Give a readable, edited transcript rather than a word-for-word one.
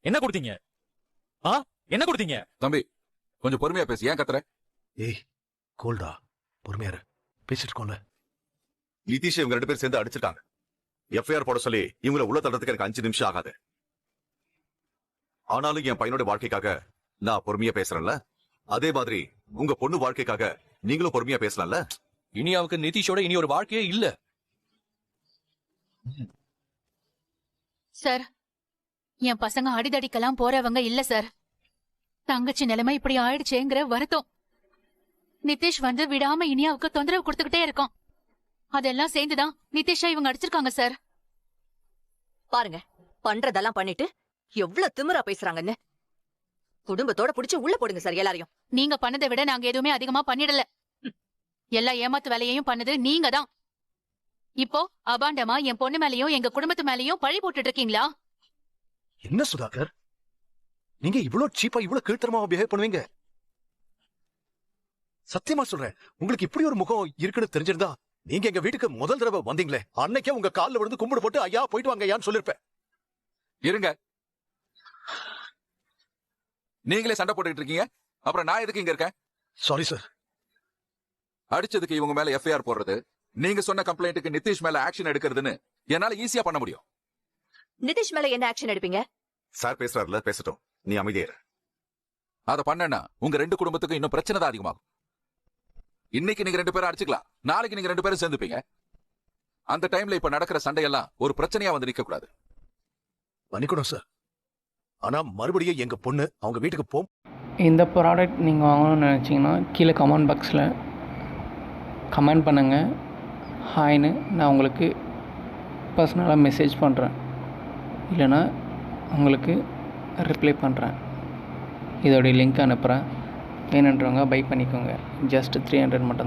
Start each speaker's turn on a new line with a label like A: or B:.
A: என்ன கொடுத்தீங்க? என்ன கொடுத்தீங்க?
B: தம்பி கொஞ்சம் பொறுமையா பேசி, ஏன் கத்துற?
C: ஏய் கோல்டா, பொறுமையாரு, பேசிட்டு இருக்கோம்ல.
D: நிதிஷ் இவங்க 2 பேரும் சேர்ந்து அடிச்சிட்டாங்க. எஃப்ஐஆர் போட சொல்லி இவங்களை உள்ள தள்ளுறதுக்கு எனக்கு 5 நிமிஷம் ஆகாது. ஆனாலும் என் பையனோட வாழ்க்கைக்காக நான் பொறுமையா பேசுறேன்ல, அதே மாதிரி உங்க பொண்ணு வாழ்க்கைக்காக நீங்களும் பொறுமையா பேசலாம்ல.
E: இனி அவருக்கு நிதிஷோட இனி ஒரு வாழ்க்கையே இல்ல.
F: சார், என் பசங்க அடிதடிக்கெல்லாம் போறவங்க இல்ல சார். தங்கச்சி நிலைமை இப்படி ஆயிடுச்சேங்கிற வருத்தம். நிதிஷ் வந்து விடாம இனியாவுக்கு தொந்தரவு கொடுத்துக்கிட்டே இருக்கோம். அதெல்லாம் சேர்ந்துதான் நிதிஷா இவங்க அடிச்சிருக்காங்க சார்.
G: பாருங்க, பண்றதெல்லாம் பண்ணிட்டு எவ்வளவு திமிரா பேசுறாங்கன்னு. குடும்பத்தோட புடிச்சு உள்ள போடுங்க சார் எல்லாரையும்.
F: நீங்க பண்ணதை விட நாங்க எதுவுமே அதிகமா பண்ணிடல. எல்லா ஏமாத்து வேலையையும் பண்ணது நீங்க தான். இப்போ அபாண்டமா என் பொண்ணு மேலயும் எங்க குடும்பத்து மேலயும் பழி போட்டுட்டு இருக்கீங்களா?
C: என்ன சுதாகர், நீங்க இவ்வளவு சீப்பா இவ்வளவு கீழ்த்தரமா பிஹேவ் பண்ணுவீங்க? சத்தியமா சொல்றேன், உங்களுக்கு இப்படி ஒரு முகம் இருக்குன்னு தெரிஞ்சிருந்தா நீங்க எங்க வீட்டுக்கு முதல் தடவை வந்தீங்களே அன்னைக்கே உங்க கால்ல விழுந்து கும்பிடு போட்டு ஐயா போயிட்டு வாங்க ஐயான்னு சொல்லிருப்பேன்.
B: இருங்க, நீங்களே சண்டை போட்டுக்கிட்டு இருக்கீங்க, அப்புறம் நான் எதுக்கு இங்க இருக்கேன்?
C: Sorry sir.
B: அடிச்சதுக்கு இவங்க மேல எஃப்ஐஆர் போடுறது, நீங்க சொன்ன கம்ப்ளைண்ட்டுக்கு நிதிஷ் மேல ஆக்ஷன் எடுக்கிறதுன்னு என்னால ஈஸியா பண்ண முடியும்.
G: நிதிஷ் மேல என்ன ஆக்ஷன் எடுப்பீங்க?
D: சார் பேசுறாருல, பேசட்டும், நீ அமைதியா இரு.
B: அதை பண்ணனா உங்க 2 குடும்பத்துக்கும் இன்னும் பிரச்சனை தான் அதிகமாகும். இன்னைக்கு நீங்க 2 பேரும் அடிச்சுக்கலாம், நாளைக்கு நீங்க 2 பேரும் சேர்ந்துப்பீங்க. அந்த டைம்ல இப்ப நடக்கிற சண்டையெல்லாம் ஒரு பிரச்சனையா வந்து நிக்க கூடாது.
C: மன்னிக்கணும் சார், ஆனா மறுபடியும் எங்க பொண்ணு அவங்க வீட்டுக்கு போ.
H: இந்த ப்ராடக்ட் நீங்கள் வாங்கணும்னு நினச்சிங்கன்னா கீழே கமெண்ட் பாக்ஸில் கமெண்ட் பண்ணுங்கள். ஹாய்னு நான் உங்களுக்கு பர்சனலாக மெசேஜ் பண்ணுறேன், இல்லைனா உங்களுக்கு ரிப்ளை பண்ணுறேன். இதோடைய லிங்க் அனுப்புகிறேன், வேணுன்றவங்க பை பண்ணிக்கோங்க. ஜஸ்ட் 300 மட்டும்.